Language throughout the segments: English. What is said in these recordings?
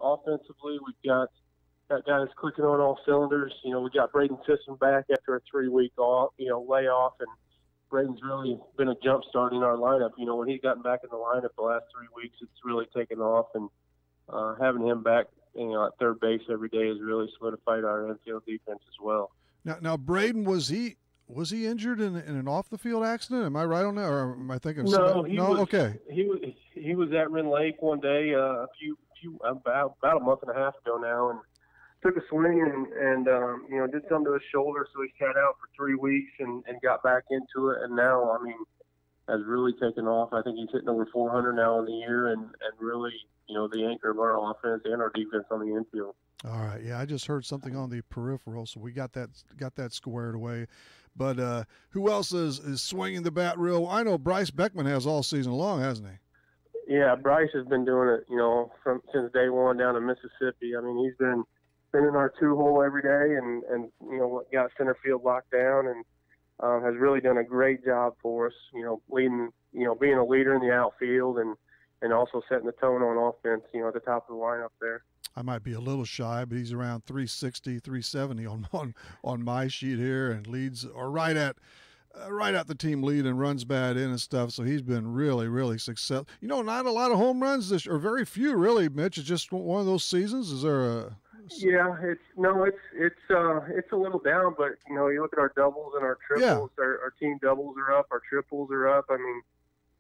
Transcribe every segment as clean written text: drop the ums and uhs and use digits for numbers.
offensively, we've got guys clicking on all cylinders. We got Braden Sisson back after a 3-week layoff, and Braden's really been a jump start in our lineup. When he's gotten back in the lineup the last 3 weeks, it's really taken off, and having him back, at third base every day has really solidified our infield defense as well. Now, Braden, was he injured in an off the field accident? Am I right on that, or am I thinking? No, okay. He was at Wren Lake one day about a month and a half ago now, and took a swing and did something to his shoulder, so he sat out for 3 weeks and got back into it, and now has really taken off. I think he's hitting over 400 now in the year, and really the anchor of our offense and our defense on the infield. All right, yeah, I just heard something on the peripheral, so we got that squared away. But who else is swinging the bat real? I know Bryce Beckman has all season long, hasn't he? Yeah, Bryce has been doing it, since day one down in Mississippi. He's been in our 2-hole every day and got center field locked down and has really done a great job for us, leading, being a leader in the outfield and also setting the tone on offense, at the top of the lineup there. I might be a little shy, but he's around 360, 370 on my sheet here, and leads or right at the team lead and runs bad in and stuff. So he's been really, really successful. Not a lot of home runs or very few really, Mitch. It's just one of those seasons. Is there a? Yeah, it's a little down, but you look at our doubles and our triples. Yeah. Our team doubles are up, our triples are up.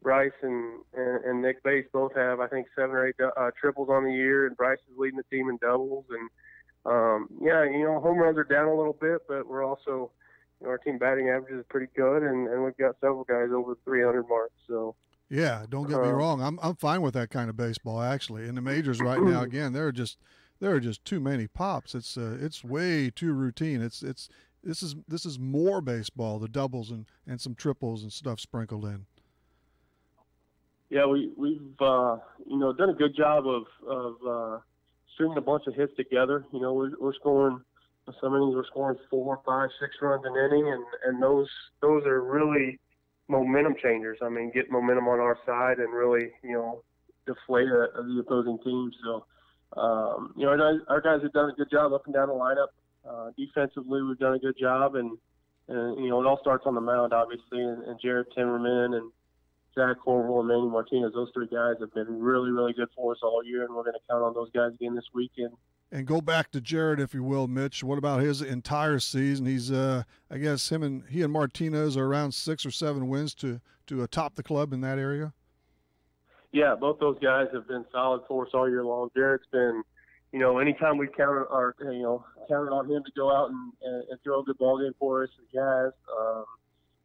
Bryce and Nick Bates both have, I think, 7 or 8 triples on the year, and Bryce is leading the team in doubles. And, home runs are down a little bit, but we're also, our team batting average is pretty good, and we've got several guys over the 300 mark. So yeah, don't get me wrong. I'm fine with that kind of baseball, actually. In the majors right now, again, there are just too many pops. It's way too routine. This is more baseball, the doubles and some triples and stuff sprinkled in. Yeah, we've done a good job of stringing a bunch of hits together. We're scoring some innings. We're scoring 4, 5, 6 runs an inning, and those are really momentum changers. Get momentum on our side and really deflate the opposing team. So our guys have done a good job up and down the lineup. Defensively, we've done a good job, and it all starts on the mound, obviously. And Jared Timmerman and Zach Corville and Manny Martinez, those 3 guys have been really, really good for us all year, and we're going to count on those guys again this weekend. And go back to Jared, if you will, Mitch. What about his entire season? He's, I guess, he and Martinez are around 6 or 7 wins to top the club in that area. Yeah, both those guys have been solid for us all year long. Jared's been, anytime we counted on him to go out and throw a good ball game for us, he has.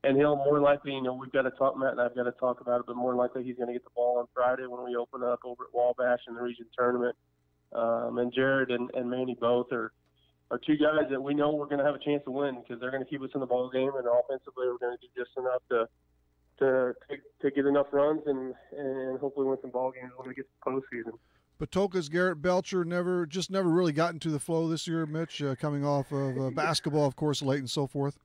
And he'll more likely, we've got to talk, Matt and I've got to talk about it, but more likely he's going to get the ball on Friday when we open up over at Wabash in the region tournament. And Jared and Manny both are 2 guys that we know we're going to have a chance to win because they're going to keep us in the ball game, and offensively we're going to do just enough to get enough runs and hopefully win some ball games when we get to the postseason. Patoka's Garrett Belcher never really got into the flow this year, Mitch, coming off of basketball, of course, late and so forth.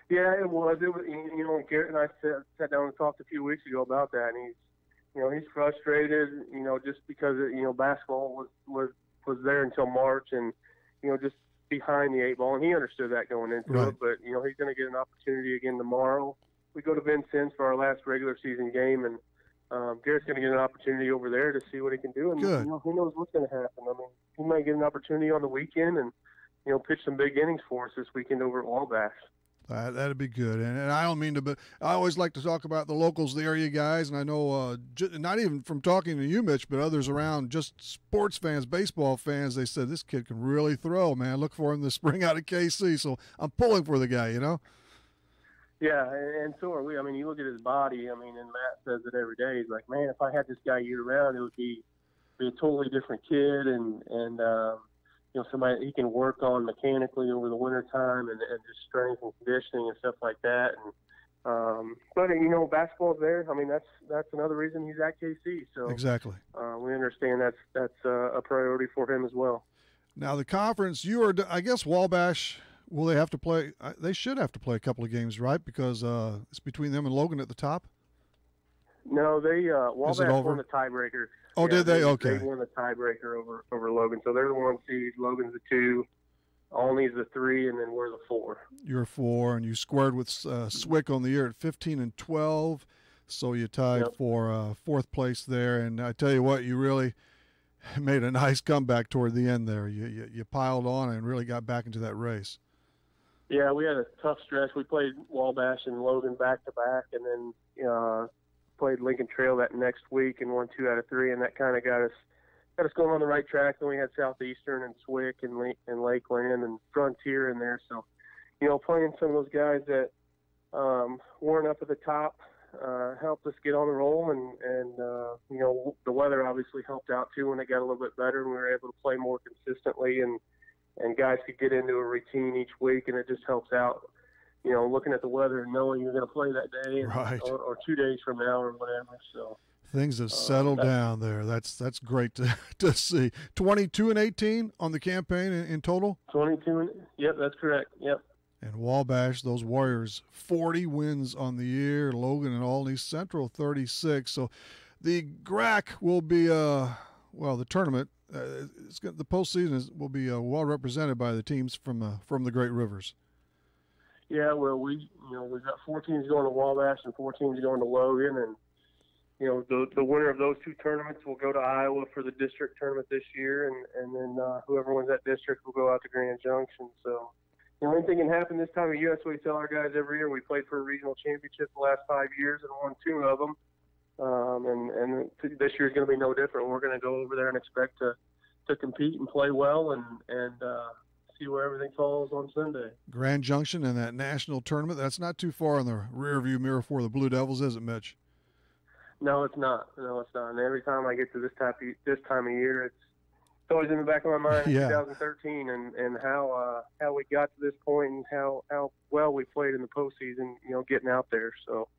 Yeah, it was. Garrett and I sat down and talked a few weeks ago about that, and he's frustrated, just because basketball was there until March, and just behind the 8 ball, and he understood that going into it. But he's going to get an opportunity again tomorrow. We go to Vincennes for our last regular season game, and Garrett's going to get an opportunity over there to see what he can do. And who knows what's going to happen? He might get an opportunity on the weekend and pitch some big innings for us this weekend over at Wabash. That'd be good. And I don't mean to, but I always like to talk about the locals, the area guys. And I know, not even from talking to you, Mitch, but others around, just sports fans, baseball fans, they said, this kid can really throw, man. Look for him this spring out of KC. So I'm pulling for the guy, Yeah, and so are we. You look at his body, and Matt says it every day. He's like, man, if I had this guy year-round, it would be a totally different kid. And somebody he can work on mechanically over the winter time and just strength and conditioning and stuff like that. And but basketball's there. That's another reason he's at KC. So exactly, we understand that's a priority for him as well. Now the conference, I guess Wabash. Will they have to play? They should have to play a couple of games, right? Because it's between them and Logan at the top. No, Wabash won the tiebreaker. Oh, did they? Okay. They won the tiebreaker over Logan. So they're the 1 seed. Logan's the 2. Olney's the 3, and then we're the 4. You're 4, and you squared with Swick on the year at 15 and 12. So you tied for 4th place there. And I tell you what, you really made a nice comeback toward the end there. You piled on and really got back into that race. Yeah, we had a tough stretch. We played Wabash and Logan back-to-back, and then played Lincoln Trail that next week and won 2 out of 3, and that kind of got us going on the right track. Then we had Southeastern and Swick and Lakeland and Frontier in there. So, playing some of those guys that weren't up at the top helped us get on the roll, and the weather obviously helped out too when it got a little bit better, and we were able to play more consistently, and guys could get into a routine each week, and it just helps out, looking at the weather and knowing you're going to play that day right. or 2 days from now or whatever. So things have settled down there. That's great to see. 22 and 18 on the campaign in total? 22 yep, that's correct. Yep. And Wabash, those Warriors, 40 wins on the year. Logan and Olney Central, 36. So the GRAC will be, the tournament, the postseason will be well represented by the teams from the Great Rivers. Yeah, well, we've got 4 teams going to Wabash and 4 teams going to Logan, and the winner of those 2 tournaments will go to Iowa for the district tournament this year, and then whoever wins that district will go out to Grand Junction. So, anything can happen this time of year. That's what we tell our guys every year. We played for a regional championship the last 5 years and won 2 of them. And this year's going to be no different. We're going to go over there and expect to compete and play well and see where everything falls on Sunday. Grand Junction and that national tournament, that's not too far in the rearview mirror for the Blue Devils, is it, Mitch? No, it's not. And every time I get to this time of year, it's always in the back of my mind. 2013 and how we got to this point and how well we played in the postseason. Getting out there. So,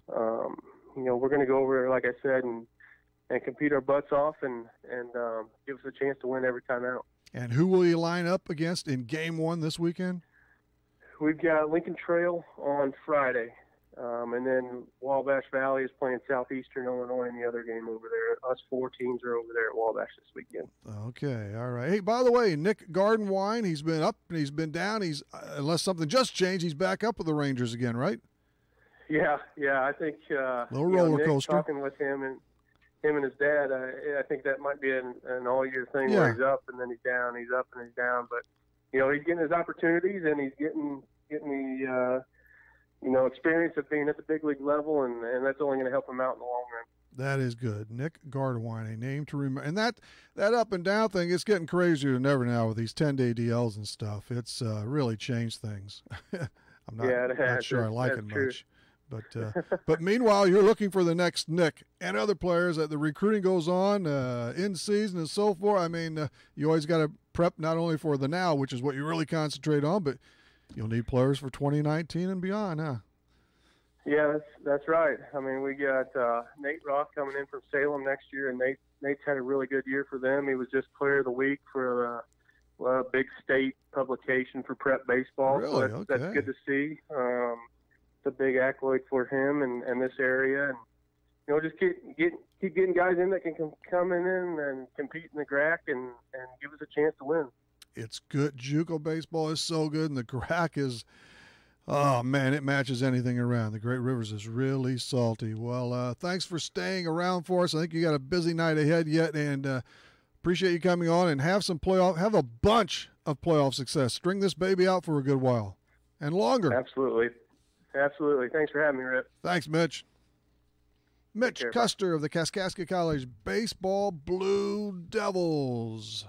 we're going to go over there, like I said, and compete our butts off and give us a chance to win every time out. And who will you line up against in Game 1 this weekend? We've got Lincoln Trail on Friday, and then Wabash Valley is playing Southeastern Illinois in the other game over there. Us 4 teams are over there at Wabash this weekend. Okay, all right. Hey, by the way, Nick Gardenwine, he's been up and he's been down. He's unless something just changed, he's back up with the Rangers again, right? Yeah. I think little roller coaster. Talking with him and his dad, I think that might be an all-year thing where he's up and then he's down, he's up and he's down. But he's getting his opportunities and he's getting the experience of being at the big league level, and that's only going to help him out in the long run. That is good. Nick Gardewine, a name to remember. And that up and down thing, it's getting crazier than ever now with these 10-day DLs and stuff. It's really changed things. I'm not sure I like it true. Much. But meanwhile, you're looking for the next Nick and other players. The recruiting goes on in season and so forth. I mean, you always got to prep not only for the now, which is what you really concentrate on, but you'll need players for 2019 and beyond, huh? Yeah, that's right. I mean, we got Nate Roth coming in from Salem next year, and Nate's had a really good year for them. He was just Player of the Week for a big state publication for prep baseball. Really? So that's good to see. A big accolade for him and this area, and just keep getting guys in that can come in and compete in the GRAC and give us a chance to win. It's good. JUCO baseball is so good, and the GRAC is, oh man, it matches anything around. The Great Rivers is really salty. Well, thanks for staying around for us. I think you got a busy night ahead yet, and appreciate you coming on and have a bunch of playoff success. String this baby out for a good while and longer. Absolutely. Thanks for having me, Rip. Thanks, Mitch. Mitch Custer of the Kaskaskia College Baseball Blue Devils.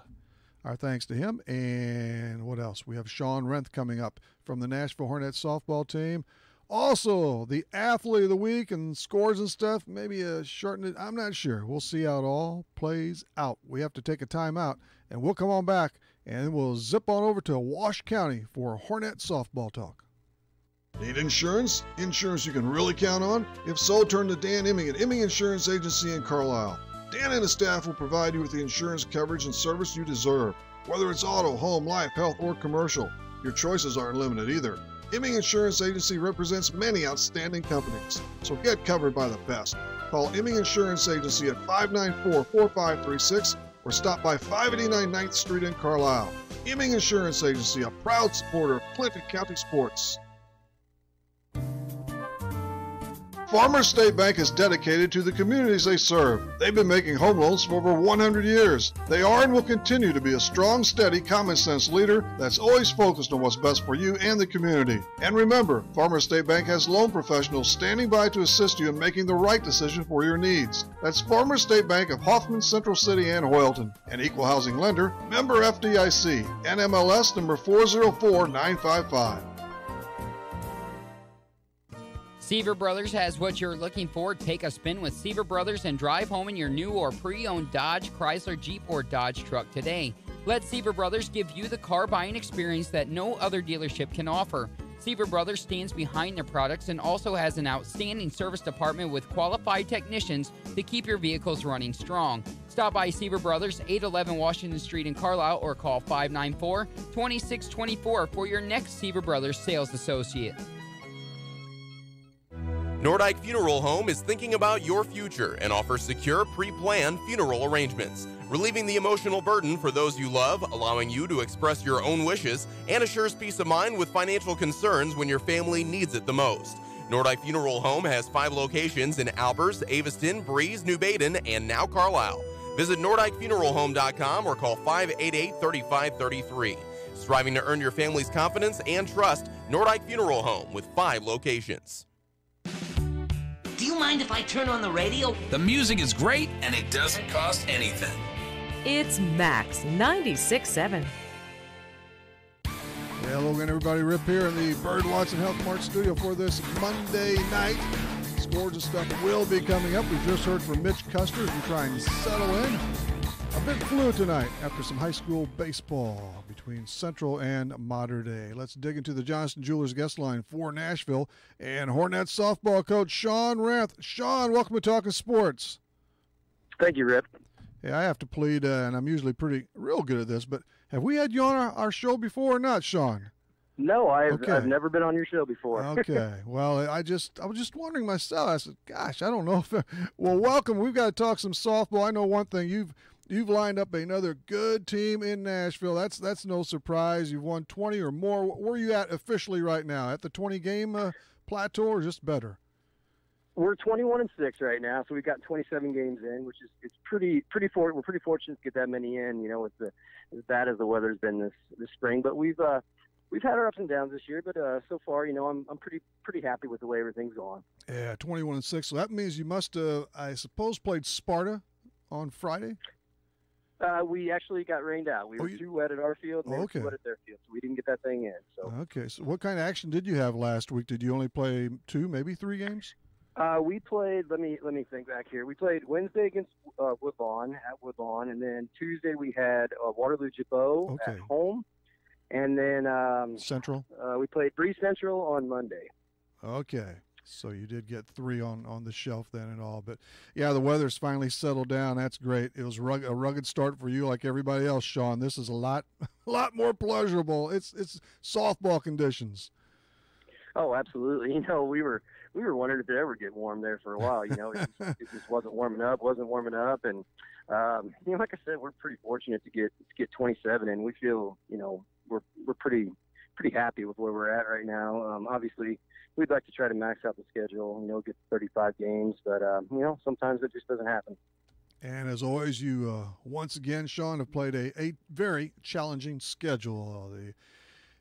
Our thanks to him. And what else? We have Sean Renth coming up from the Nashville Hornets softball team. Also, the Athlete of the Week and scores and stuff. Maybe shorten it. I'm not sure. We'll see how it all plays out. We have to take a timeout, and we'll come on back, and we'll zip on over to Wash County for Hornet softball talk. Need insurance? Insurance you can really count on? If so, turn to Dan Imming at Imming Insurance Agency in Carlisle. Dan and his staff will provide you with the insurance coverage and service you deserve. Whether it's auto, home, life, health, or commercial, your choices aren't limited either. Imming Insurance Agency represents many outstanding companies, so get covered by the best. Call Eming Insurance Agency at 594-4536 or stop by 589 9th Street in Carlisle. Eming Insurance Agency, a proud supporter of Clinton County sports. Farmers State Bank is dedicated to the communities they serve. They've been making home loans for over 100 years. They are and will continue to be a strong, steady, common-sense leader that's always focused on what's best for you and the community. And remember, Farmers State Bank has loan professionals standing by to assist you in making the right decision for your needs. That's Farmers State Bank of Hoffman, Central City, and Hoyleton. An equal housing lender, member FDIC, NMLS number 404955. Seaver Brothers has what you're looking for. Take a spin with Seaver Brothers and drive home in your new or pre-owned Dodge, Chrysler, Jeep, or Dodge truck today. Let Seaver Brothers give you the car buying experience that no other dealership can offer. Seaver Brothers stands behind their products and also has an outstanding service department with qualified technicians to keep your vehicles running strong. Stop by Seaver Brothers, 811 Washington Street in Carlisle, or call 594-2624 for your next Seaver Brothers sales associate. Nordyke Funeral Home is thinking about your future and offers secure, pre-planned funeral arrangements, relieving the emotional burden for those you love, allowing you to express your own wishes, and assures peace of mind with financial concerns when your family needs it the most. Nordyke Funeral Home has 5 locations in Albers, Aveston, Breeze, New Baden, and now Carlisle. Visit NordykeFuneralHome.com or call 588-3533. Striving to earn your family's confidence and trust, Nordyke Funeral Home with 5 locations. Do you mind if I turn on the radio? The music is great, and it doesn't cost anything. It's Max 96.7. Hello again, everybody. Rip here in the Bird Watson Health Mart studio for this Monday night. Scores and stuff will be coming up. We just heard from Mitch Custer as we try and settle in. A bit fluid tonight after some high school baseball between Central and Mater Dei. Let's dig into the Johnston Jewelers guest line for Nashville and Hornets softball coach Sean Ranth. Sean, welcome to Talkin' Sports. Thank you, Rip. Hey, I have to plead, and I'm usually real good at this, but have we had you on our show before or not, Sean? No, I've never been on your show before. Okay. Well, I was just wondering myself. I said, gosh, I don't know if well, welcome. We've got to talk some softball. I know one thing, You've lined up another good team in Nashville. That's no surprise. You've won 20 or more. Where are you at officially right now? At the 20-game plateau or just better? We're 21-6 right now, so we've got 27 games in, which is we're pretty fortunate to get that many in. You know, with as bad as the weather's been this spring, but we've had our ups and downs this year. But so far, you know, I'm pretty happy with the way everything's going. Yeah, 21-6. So that means you must I suppose played Sparta on Friday. We actually got rained out. We were too wet at our field, and they were too wet at their field, so we didn't get that thing in. So okay. So what kind of action did you have last week? Did you only play 2, maybe 3 games? We played. Let me think back here. We played Wednesday against Woodlawn at Woodlawn, and then Tuesday we had Waterloo Jabot at home, and then Central. We played Bree Central on Monday. Okay. So you did get 3 on the shelf then and all. But, yeah, the weather's finally settled down. That's great. It was a rugged start for you like everybody else, Sean. This is a lot more pleasurable. It's softball conditions. Oh, absolutely. You know, we were wondering if it ever get warm there for a while. You know, it just wasn't warming up. And, you know, like I said, we're pretty fortunate to get 27, and we feel, you know, we're pretty happy with where we're at right now. Obviously, we'd like to try to max out the schedule, you know, get 35 games, but, you know, sometimes it just doesn't happen. And as always, you once again, Sean, have played a very challenging schedule.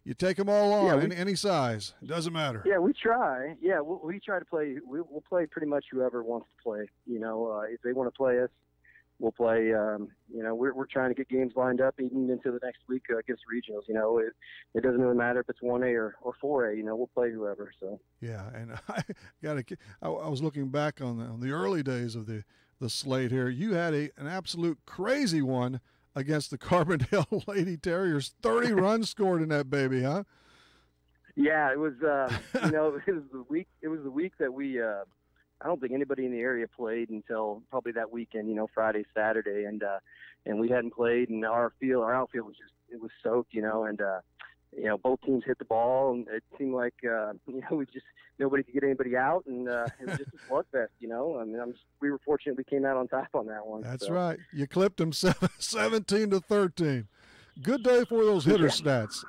You take them all on, any size. It doesn't matter. Yeah, we try. Yeah, we try to play. We'll play pretty much whoever wants to play. You know, if they want to play us, we'll play. You know, we're trying to get games lined up even into the next week against regionals. You know, it doesn't really matter if it's 1A or 4A. You know, we'll play whoever. So yeah, and I was looking back on the early days of the slate here. You had an absolute crazy one against the Carbondale Lady Terriers. 30 runs scored in that baby, huh? Yeah, it was. You know, it was the week that we. I don't think anybody in the area played until probably that weekend. You know, Friday, Saturday, and we hadn't played, and our outfield was soaked. You know, and both teams hit the ball, and it seemed like nobody could get anybody out, and it was just a slugfest. I mean, we were fortunate we came out on top on that one. That's right. You clipped them 17-13. Good day for those hitter stats.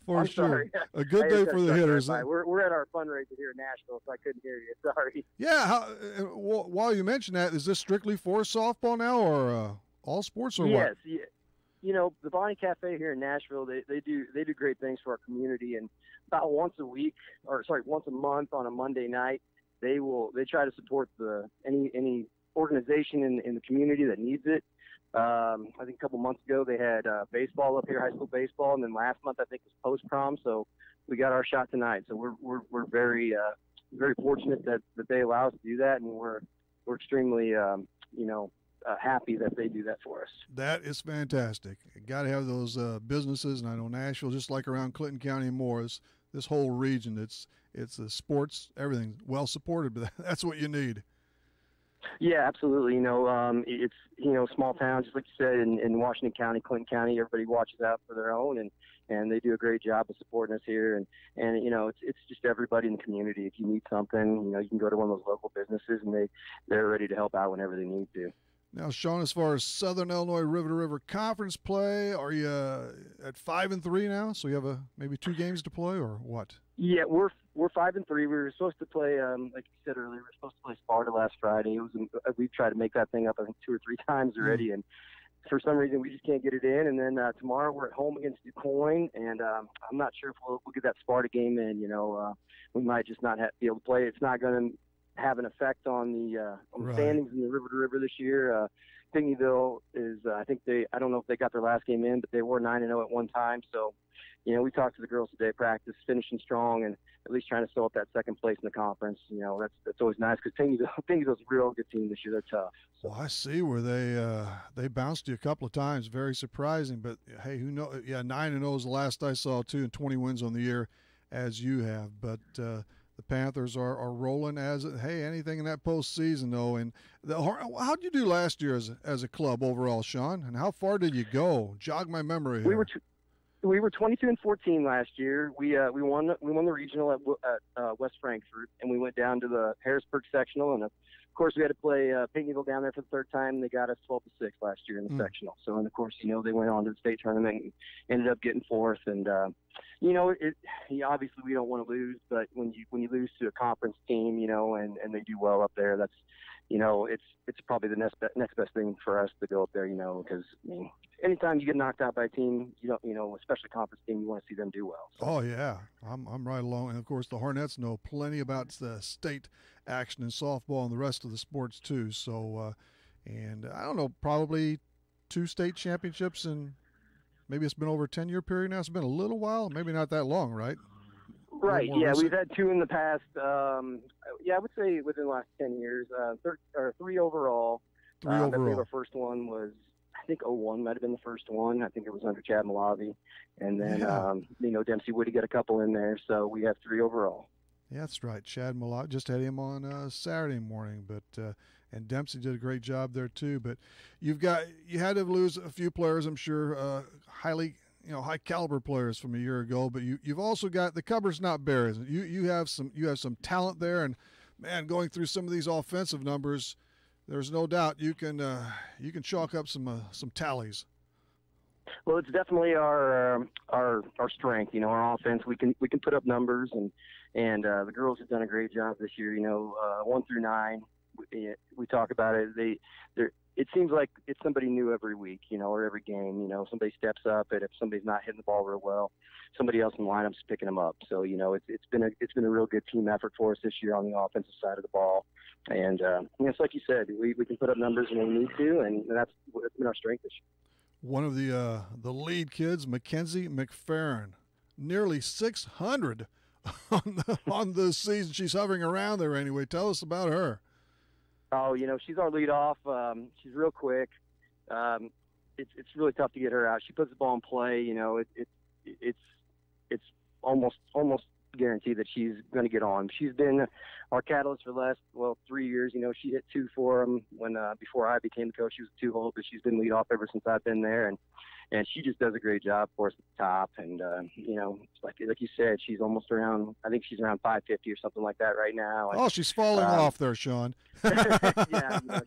For I'm sure. sorry. A good day for the hitters. We're at our fundraiser here in Nashville, so I couldn't hear you. Sorry. Yeah. While you mention that, is this strictly for softball now, or all sports, or what? Yes. The Bonnie Cafe here in Nashville, they do great things for our community, and about once a month on a Monday night, they try to support any organization in the community that needs it. I think a couple months ago they had baseball up here, high school baseball, and then last month I think it was post prom. So we got our shot tonight. So we're very very fortunate that they allow us to do that, and we're extremely happy that they do that for us. That is fantastic. Got to have those businesses, and I know Nashville, just like around Clinton County and Morris, this whole region, it's sports, everything well supported, but that's what you need. Yeah, absolutely. It's small towns, just like you said, in Washington County, Clinton County. Everybody watches out for their own, and they do a great job of supporting us here. And it's just everybody in the community. If you need something, you can go to one of those local businesses, and they're ready to help out whenever they need to. Now, Sean, as far as Southern Illinois River to River Conference play, are you at 5-3 now? So you have maybe 2 games to play, or what? Yeah, we're 5-3. We were supposed to play, like you said earlier, we were supposed to play Sparta last Friday. We've tried to make that thing up, I think, 2 or 3 times already, and for some reason we just can't get it in. And then tomorrow we're at home against DuQuoin, and I'm not sure if we'll get that Sparta game in. We might just not be able to play. It's not going to have an effect on the standings in the River to River this year. Pinckneyville is, I don't know if they got their last game in, but they were 9-0 at one time. So, we talked to the girls today, practice, finishing strong, and at least trying to fill up that second place in the conference. That's always nice, because Pinckneyville's a real good team this year. They're tough. So. Well, I see where they bounced you a couple of times. Very surprising, but hey, who knows? Yeah, 9-0 is the last I saw too, and 20 wins on the year, as you have. But the Panthers are rolling anything in that postseason though. And how'd you do last year as a club overall, Sean? And how far did you go? Jog my memory here. We were 22-14 last year. We won the regional at West Frankfort, and we went down to the Harrisburg sectional, and of course we had to play Pinckneyville down there for the third time. They got us 12-6 last year in the sectional. So, and of course, they went on to the state tournament and ended up getting 4th. And obviously we don't want to lose, but when you lose to a conference team, and they do well up there, that's it's probably the next best thing for us to go up there, because anytime you get knocked out by a team, especially a conference team, you want to see them do well. So. Oh yeah, I'm right along, and of course the Hornets know plenty about the state action in softball and the rest of the sports too. So, and I don't know, probably 2 state championships, and maybe it's been over a 10-year period now. It's been a little while, maybe not that long, right? Right. Yeah, we've had 2 in the past. I would say within the last 10 years, 3 overall. 3 overall. I think our first one was, I think 01 might have been the first one. I think it was under Chad Malavi. And then, Dempsey Woody got a couple in there. So we have 3 overall. Yeah, that's right. Chad Malavi, just had him on Saturday morning, but and Dempsey did a great job there too. But you had to lose a few players, I'm sure, high caliber players from a year ago, but you've also got the cupboard's not bare. You have some talent there, and man, going through some of these offensive numbers, there's no doubt you can chalk up some tallies. Well, it's definitely our strength. Our offense. We can put up numbers, and the girls have done a great job this year. 1 through 9, we talk about it. It seems like it's somebody new every week, or every game. Somebody steps up, and if somebody's not hitting the ball real well, somebody else in the lineup's picking them up. So it's been a real good team effort for us this year on the offensive side of the ball. And it's like you said, we can put up numbers when we need to, and that's been our strength this year. One of the lead kids, Mackenzie McFerrin, nearly 600 on the season. She's hovering around there anyway. Tell us about her. Oh, she's our leadoff. She's real quick. It's really tough to get her out. She puts the ball in play. It's almost guarantee that she's going to get on. She's been our catalyst for the last 3 years. You know, she hit 2 for them when before I became the coach. She was a 2-hole, but she's been lead off ever since I've been there, and she just does a great job for us at the top. And you know, like you said, she's almost around. I think she's around 550 or something like that right now. And, she's falling off there, Sean. Yeah, you know,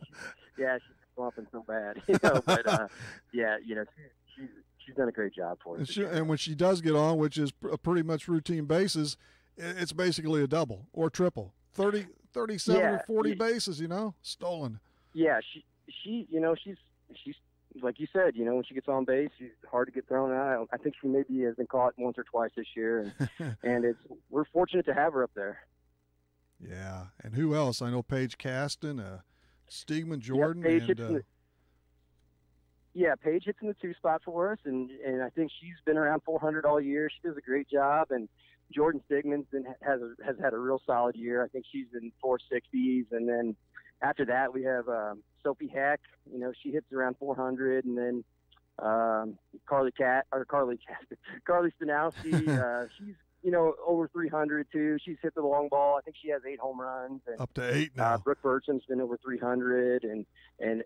she's flopping so bad. You know, but yeah, you know, she's done a great job for us. And when she does get on, which is a pretty much routine basis, it's basically a double or triple. 37 or 40 bases, you know, stolen. Yeah, she you know, she's like you said, you know, when she gets on base, she's hard to get thrown out. I think she maybe has been caught once or twice this year, and we're fortunate to have her up there. Yeah, and who else? I know Paige Caston, Stigman, Jordan, Paige and Paige hits in the 2 spot for us, and I think she's been around 400 all year. She does a great job, and Jordan Stigman's has had a real solid year. I think she's in 460s, and then after that we have Sophie Heck. You know, she hits around 400, and then Carly Stanowski. She's, you know, over 300 too. She's hit the long ball. I think she has 8 home runs. And, up to 8 now. Brooke Burcham's been over 300, and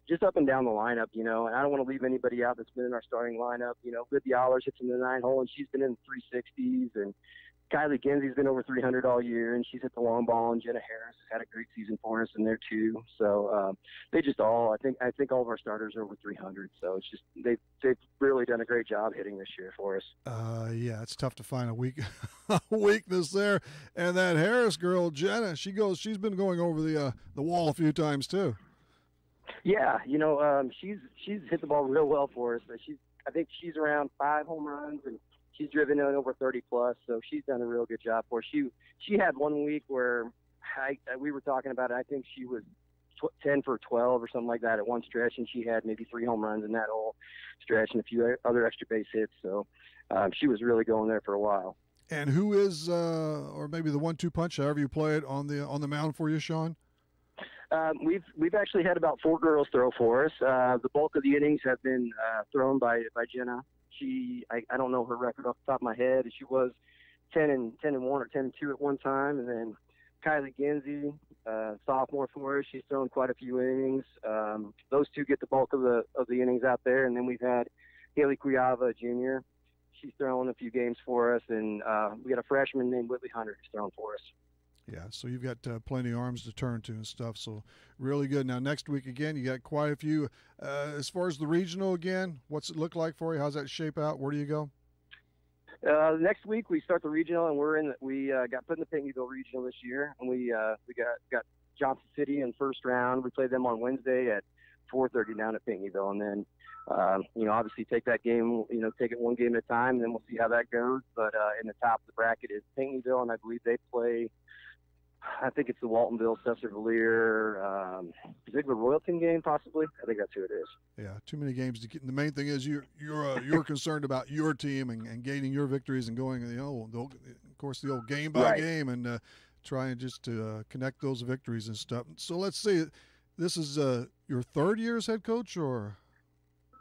just up and down the lineup, you know. And I don't want to leave anybody out that's been in our starting lineup. You know, Libby Allers hits in the 9 hole, and she's been in the 360s, and Kylie Genzy's been over 300 all year, and she's hit the long ball. And Jenna Harris has had a great season for us in there too. So they just all, I think all of our starters are over 300. So it's just they've really done a great job hitting this year for us. Yeah, it's tough to find a weakness there. And that Harris girl, Jenna, she's been going over the wall a few times too. Yeah, you know, she's hit the ball real well for us. I think she's around 5 home runs, and she's driven in over 30 plus, so she's done a real good job for us. She had one week where we were talking about it. I think she was 10 for 12 or something like that at one stretch, and she had maybe 3 home runs in that whole stretch and a few other extra base hits. So she was really going there for a while. And who is, or maybe the 1-2 punch, however you play it, on the mound for you, Sean? We've actually had about 4 girls throw for us. The bulk of the innings have been thrown by Jenna. I don't know her record off the top of my head. She was 10-1 or 10-2 at one time, and then Kylie Genzy, sophomore for us, she's thrown quite a few innings. Those 2 get the bulk of the innings out there, and then we've had Haley Cuyava, junior. She's thrown a few games for us, and we got a freshman named Whitley Hunter who's thrown for us. Yeah, so you've got plenty of arms to turn to and stuff, so really good. Now, next week, again, you got quite a few. As far as the regional, again, what's it look like for you? How's that shape out? Where do you go? Next week, we start the regional, and we got put in the Pinckneyville regional this year, and we got Johnson City in first round. We play them on Wednesday at 4:30 down at Pinckneyville, and then you know, obviously take that game, you know, take it one game at a time, and then we'll see how that goes. But in the top of the bracket is Pinckneyville, and I believe they play, I think it's the Waltonville, Cesar-Valier, Ziegler Royalton game, possibly. I think that's who it is. Yeah, too many games to get. The main thing is you're concerned about your team and gaining your victories and going, you know, of course, the old game by game, and trying just to connect those victories and stuff. So let's see. This is your 3rd year as head coach, or?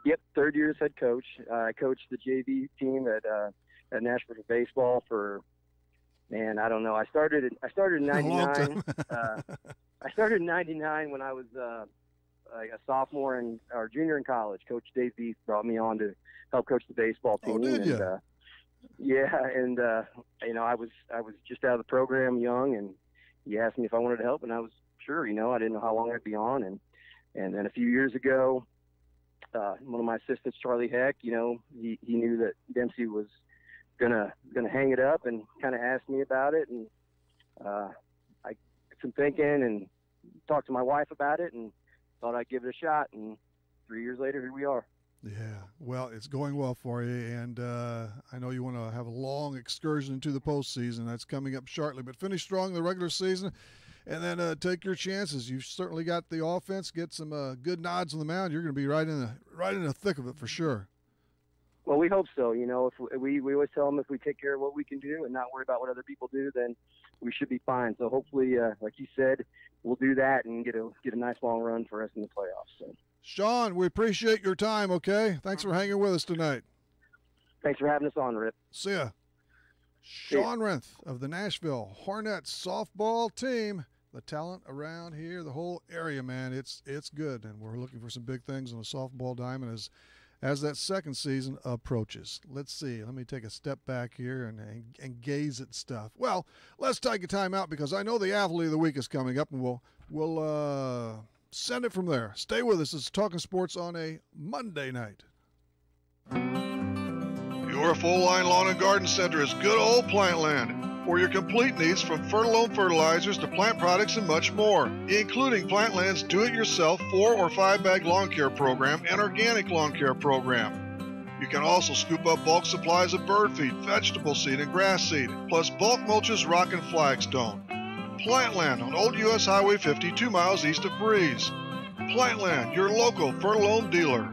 Yep, 3rd year as head coach. I coached the JV team at Nashville baseball for. Man, I don't know. I started in '99. I started in '99 when I was like a sophomore or junior in college. Coach Dave Beef brought me on to help coach the baseball team. Oh, did you? Yeah, and you know, I was just out of the program, young, and he asked me if I wanted to help, and I was sure. You know, I didn't know how long I'd be on, and then a few years ago, one of my assistants, Charlie Heck, you know, he knew that Dempsey was gonna hang it up, and kind of asked me about it, and I did some thinking and talked to my wife about it, and thought I'd give it a shot. And 3 years later, here we are. Yeah, well, it's going well for you, and I know you want to have a long excursion into the postseason. That's coming up shortly, but finish strong in the regular season, and then take your chances. You've certainly got the offense. Get some good nods on the mound. You're going to be right in the thick of it for sure. Well, we hope so. You know, if we always tell them if we take care of what we can do and not worry about what other people do, then we should be fine. So hopefully, like you said, we'll do that and get a nice long run for us in the playoffs. So. Sean, we appreciate your time. Okay, thanks for hanging with us tonight. Thanks for having us on, Rip. See ya. Sean Renth of the Nashville Hornets softball team. The talent around here, the whole area, man, it's good, and we're looking for some big things on the softball diamond as that second season approaches. Let's see. Let me take a step back here and gaze at stuff. Well, let's take a time out because I know the athlete of the week is coming up, and we'll send it from there. Stay with us. It's Talking Sports on a Monday night. Your full-line lawn and garden center is good old Plantland. For your complete needs from Fertilome fertilizers to plant products and much more, including Plantland's do-it-yourself 4 or 5 bag lawn care program and organic lawn care program. You can also scoop up bulk supplies of bird feed, vegetable seed, and grass seed, plus bulk mulches, rock, and flagstone. Plantland on Old U.S. Highway 50, 2 miles east of Breeze. Plantland, your local Fertilome dealer.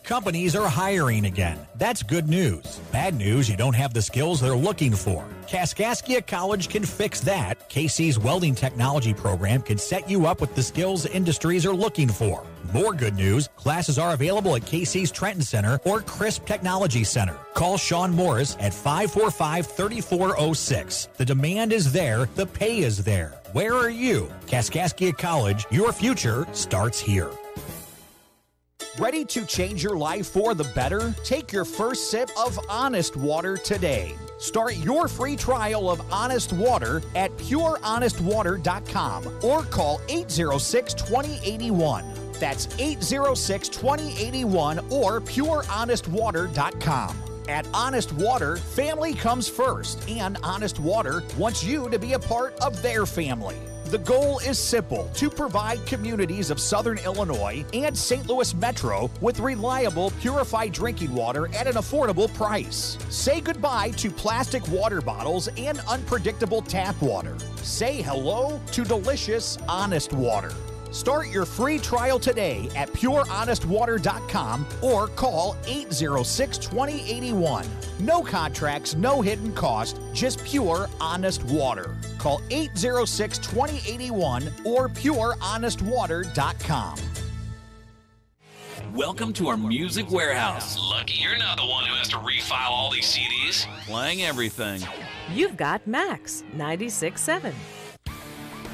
Companies are hiring again. That's good news. Bad news, you don't have the skills they're looking for. Kaskaskia College can fix that. KC's welding technology program can set you up with the skills industries are looking for. More good news, classes are available at KC's Trenton Center or Crisp Technology Center. Call Sean Morris at 545-3406. The demand is there, the pay is there. Where are you? Kaskaskia College, your future starts here. Ready to change your life for the better? Take your first sip of Honest Water today. Start your free trial of Honest Water at PureHonestWater.com or call 806-2081. That's 806-2081 or PureHonestWater.com. At Honest Water, family comes first, and Honest Water wants you to be a part of their family. The goal is simple, to provide communities of Southern Illinois and St. Louis Metro with reliable, purified drinking water at an affordable price. Say goodbye to plastic water bottles and unpredictable tap water. Say hello to delicious, honest water. Start your free trial today at PureHonestWater.com or call 806-2081. No contracts, no hidden cost, just pure, honest water. Call 806-2081 or PureHonestWater.com. Welcome to our music warehouse. Lucky you're not the one who has to refile all these CDs. Playing everything. You've got Max 96.7.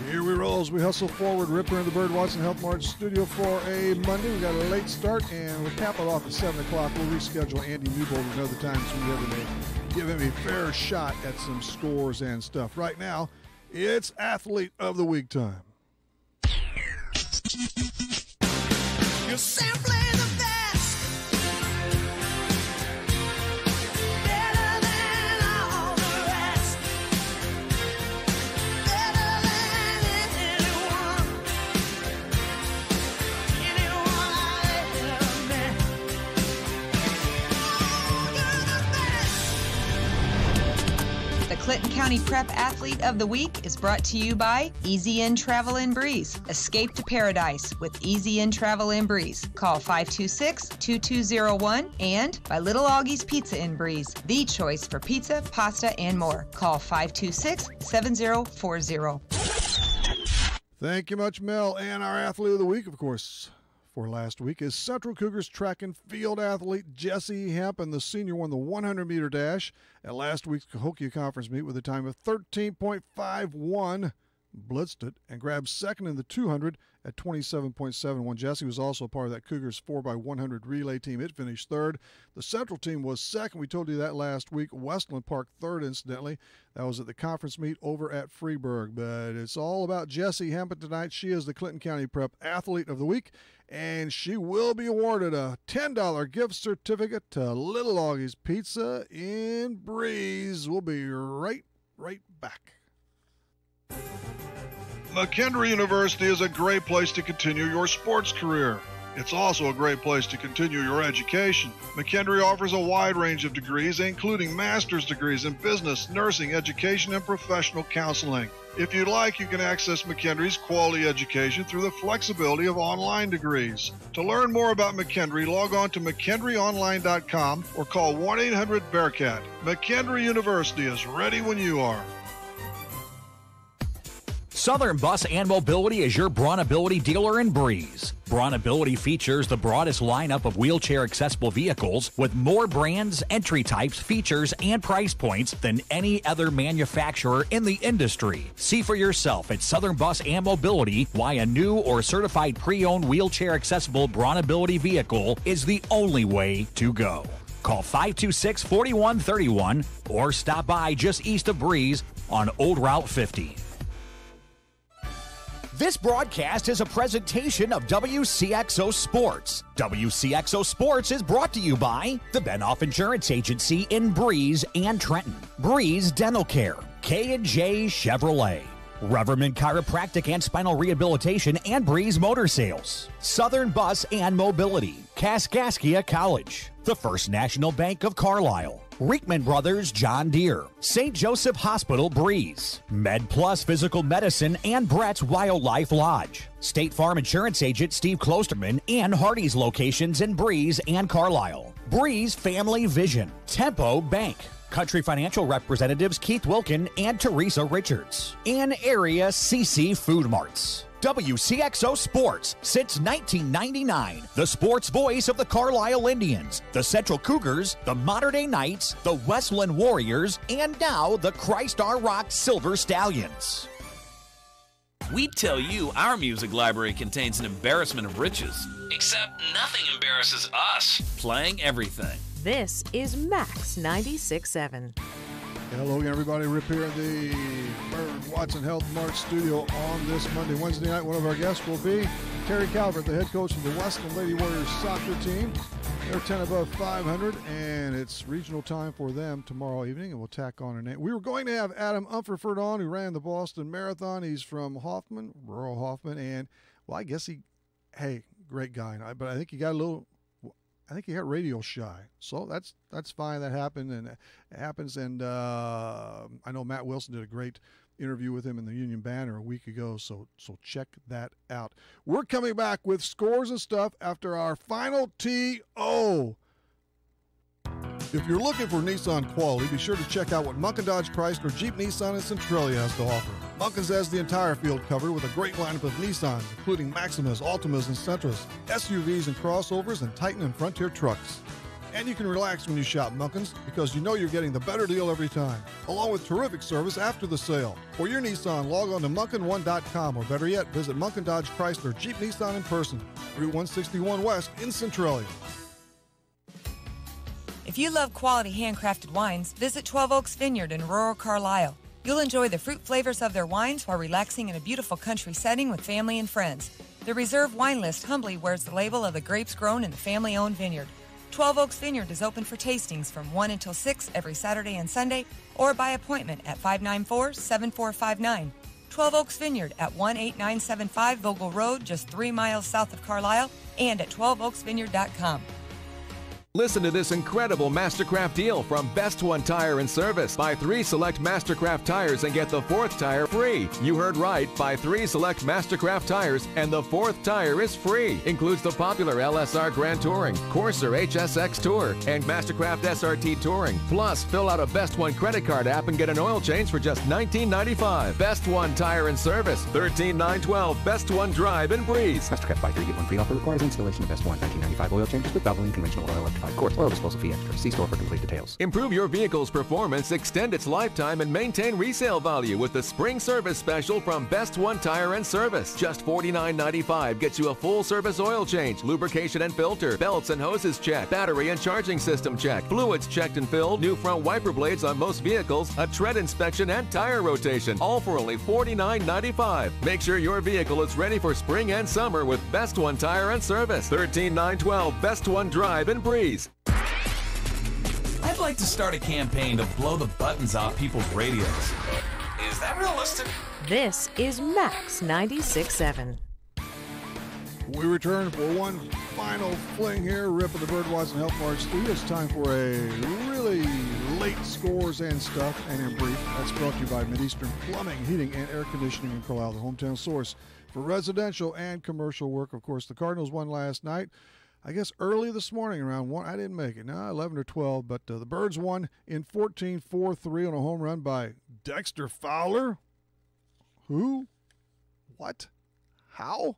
Here we roll as we hustle forward. Ripper in the Bird Watson Health Mart studio for a Monday. We got a late start, and we'll cap it off at 7 o'clock. We'll reschedule Andy Newbold another time so we can give him a fair shot at some scores and stuff. Right now, it's Athlete of the Week time. You're simply the best. Better than all the rest. Better than anyone. Anyone I ever met. You're the best. The Clinton County Prep Athlete of the Week is brought to you by Easy In Travel and Breeze. Escape to paradise with Easy In Travel and Breeze. Call 526-2201 and by Little Augie's Pizza in Breeze. The choice for pizza, pasta, and more. Call 526-7040. Thank you much, Mel. And our Athlete of the Week, of course, for last week is Central Cougars track and field athlete Jesse Hampton. The senior won the 100-meter dash at last week's Cahokia Conference meet with a time of 13.51. Blitzed it and grabbed second in the 200 at 27.71. Jesse was also part of that Cougars 4x100 relay team. It finished third. The Central team was second. We told you that last week. Westland Park third, incidentally. That was at the conference meet over at Freeburg. But it's all about Jessie Hampton tonight. She is the Clinton County Prep Athlete of the Week, and she will be awarded a $10 gift certificate to Little Augie's Pizza in Breeze. We'll be right back. McKendree University is a great place to continue your sports career. It's also a great place to continue your education. McKendree offers a wide range of degrees, including master's degrees in business, nursing, education, and professional counseling. If you'd like, you can access McKendree's quality education through the flexibility of online degrees. To learn more about McKendree, log on to McKendreeOnline.com or call 1-800-BEARCAT. McKendree University is ready when you are. Southern Bus and Mobility is your Brawnability dealer in Breeze. Brawnability features the broadest lineup of wheelchair-accessible vehicles with more brands, entry types, features, and price points than any other manufacturer in the industry. See for yourself at Southern Bus and Mobility why a new or certified pre-owned wheelchair-accessible Brawnability vehicle is the only way to go. Call 526-4131 or stop by just east of Breeze on Old Route 50. This broadcast is a presentation of Wcxo Sports. Wcxo Sports is brought to you by the Benoff Insurance Agency in Breeze and Trenton, Breeze Dental Care, K&J Chevrolet, Reverman Chiropractic and Spinal Rehabilitation and Breeze Motor Sales, Southern Bus and Mobility, Kaskaskia College, the First National Bank of Carlisle, Reekman Brothers John Deere, St. Joseph Hospital Breeze, Med Plus Physical Medicine and Brett's Wildlife Lodge, State Farm Insurance Agent Steve Klosterman and Hardy's locations in Breeze and Carlisle, Breeze Family Vision, Tempo Bank, Country Financial representatives Keith Wilkin and Teresa Richards, and Area CC Food Marts. WCXO Sports since 1999. The sports voice of the Carlisle Indians, the Central Cougars, the Mater Dei Knights, the Westland Warriors, and now the Christ Our Rock Silver Stallions. We tell you our music library contains an embarrassment of riches. Except nothing embarrasses us. Playing everything. This is Max 96.7. Hello again, everybody. Rip here at the Bird Watson Health Mart studio on this Wednesday night. One of our guests will be Terry Calvert, the head coach of the Westland Lady Warriors soccer team. They're 10 above 500, and it's regional time for them tomorrow evening, and we'll tack on a name. We were going to have Adam Umferford on, who ran the Boston Marathon. He's from Hoffman, rural Hoffman, and, well, I guess great guy. But I think he got radio shy, so that's fine. That happened, and it happens. And I know Matt Wilson did a great interview with him in the Union Banner a week ago, so check that out. We're coming back with scores and stuff after our final TO. If you're looking for Nissan quality, be sure to check out what Munkin Dodge Chrysler, Jeep, Nissan, and Centralia has to offer. Munkin's has the entire field covered with a great lineup of Nissans, including Maximas, Altimas, and Sentras, SUVs and crossovers, and Titan and Frontier trucks. And you can relax when you shop Munkin's because you know you're getting the better deal every time, along with terrific service after the sale. For your Nissan, log on to Munkin1.com, or better yet, visit Munkin Dodge Chrysler, Jeep, Nissan in person, Route 161 West in Centralia. If you love quality handcrafted wines, visit 12 Oaks Vineyard in rural Carlisle. You'll enjoy the fruit flavors of their wines while relaxing in a beautiful country setting with family and friends. The Reserve Wine List humbly wears the label of the grapes grown in the family-owned vineyard. 12 Oaks Vineyard is open for tastings from 1 until 6 every Saturday and Sunday, or by appointment at 594-7459. 12 Oaks Vineyard at 18975 Vogel Road, just 3 miles south of Carlisle, and at 12oaksvineyard.com. Listen to this incredible Mastercraft deal from Best One Tire and Service. Buy 3 select Mastercraft tires and get the 4th tire free. You heard right. Buy 3 select Mastercraft tires and the 4th tire is free. Includes the popular LSR Grand Touring, Corsair HSX Tour, and Mastercraft SRT Touring. Plus, fill out a Best One credit card app and get an oil change for just $19.95. Best One Tire and Service, 13912 Best One Drive in Breeze. Mastercraft buy 3 get 1 free offer requires installation of Best One 1995 oil changes with Valvoline conventional oil up to 5 quarts. Oil disposal fee extra. See store for complete details. Improve your vehicle's performance, extend its lifetime, and maintain resale value with the spring service special from Best One Tire and Service. Just $49.95 gets you a full service oil change, lubrication and filter, belts and hoses checked, battery and charging system checked, fluids checked and filled, new front wiper blades on most vehicles, a tread inspection and tire rotation, all for only $49.95. Make sure your vehicle is ready for spring and summer with Best One Tire and Service. 13912 Best One Drive in Breeze. I'd like to start a campaign to blow the buttons off people's radios. Is that realistic? This is Max 96.7. We return for one final fling here. Rip of the Bird Watson Health Mart Studio. It's time for a really late scores and stuff, and in brief. That's brought to you by Mideastern Plumbing, Heating, and Air Conditioning in Carlisle, the hometown source for residential and commercial work. Of course, the Cardinals won last night. I guess early this morning around 1. I didn't make it. No, 11 or 12. But the Birds won in 14-4-3 on a home run by Dexter Fowler. Who? What? How?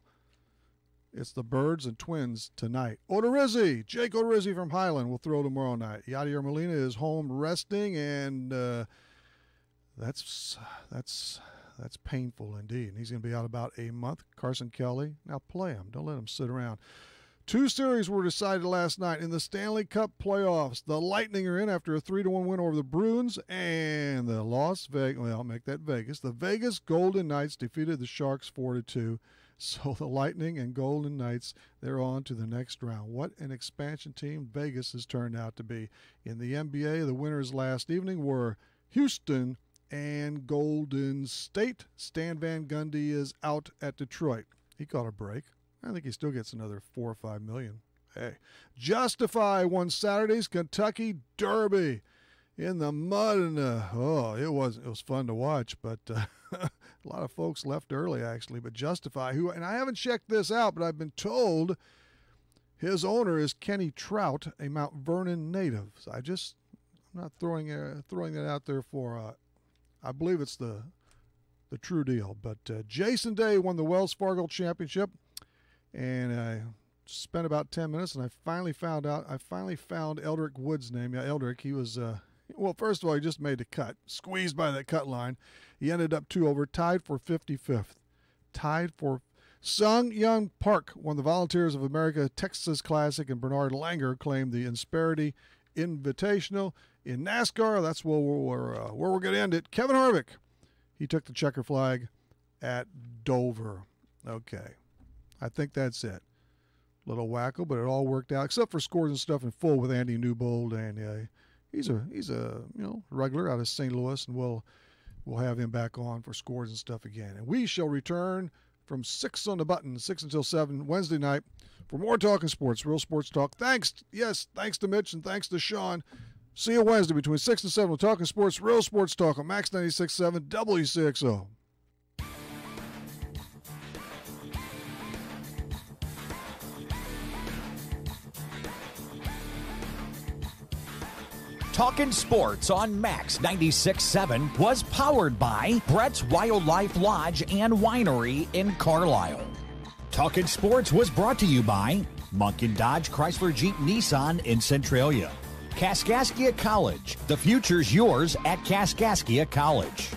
It's the Birds and Twins tonight. Odorizzi, Jake Odorizzi from Highland will throw tomorrow night. Yadier Molina is home resting, and that's painful indeed. And he's going to be out about a month. Carson Kelly, now play him. Don't let him sit around. 2 series were decided last night in the Stanley Cup playoffs. The Lightning are in after a 3-1 win over the Bruins, and the Las Vegas, well, I'll make that Vegas. The Vegas Golden Knights defeated the Sharks 4-2. So the Lightning and Golden Knights, they're on to the next round. What an expansion team Vegas has turned out to be. In the NBA, the winners last evening were Houston and Golden State. Stan Van Gundy is out at Detroit. He caught a break. I think he still gets another $4 or $5 million. Hey, Justify won Saturday's Kentucky Derby in the mud, and it was fun to watch, but a lot of folks left early actually. But Justify, and I haven't checked this out, but I've been told his owner is Kenny Trout, a Mount Vernon native. So I'm not throwing that out there for. I believe it's the true deal. But Jason Day won the Wells Fargo Championship, and I spent about 10 minutes, and I finally found Eldrick Wood's name. Yeah, Eldrick. He was. Well, first of all, he just made the cut, squeezed by that cut line. He ended up 2 over, tied for 55th. Sung Young Park won the Volunteers of America Texas Classic, and Bernard Langer claimed the Insperity Invitational. In NASCAR, that's where we're going to end it. Kevin Harvick, he took the checker flag at Dover. Okay, I think that's it. Little wacko, but it all worked out, except for scores and stuff in full with Andy Newbold, and he's a regular out of St. Louis, and we'll have him back on for scores and stuff again. And we shall return from 6 on the button, 6 until 7 Wednesday night for more Talkin' Sports, Real Sports Talk. Thanks to Mitch and thanks to Sean. See you Wednesday between 6 and 7 with Talkin' Sports, Real Sports Talk on Max 96.7 Wcxo. Talkin' Sports on Max 96.7 was powered by Brett's Wildlife Lodge and Winery in Carlisle. Talkin' Sports was brought to you by Munkin Dodge Chrysler Jeep Nissan in Centralia. Kaskaskia College. The future's yours at Kaskaskia College.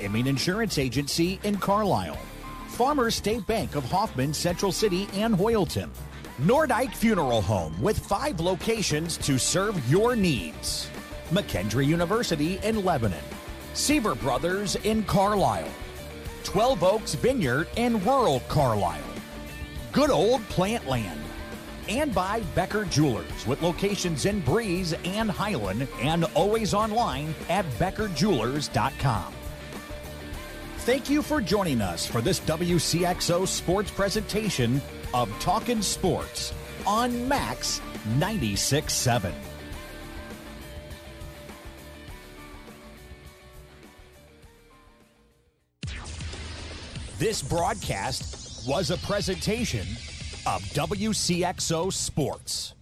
Emin Insurance Agency in Carlisle. Farmers State Bank of Hoffman, Central City, and Hoyleton. Nordike Funeral Home with 5 locations to serve your needs. McKendree University in Lebanon. Seaver Brothers in Carlisle. 12 Oaks Vineyard in rural Carlisle. Good Old Plant Land. And by Becker Jewelers with locations in Breeze and Highland and always online at beckerjewelers.com. Thank you for joining us for this WCXO sports presentation of Talkin' Sports on Max 96.7. This broadcast was a presentation of WCXO Sports.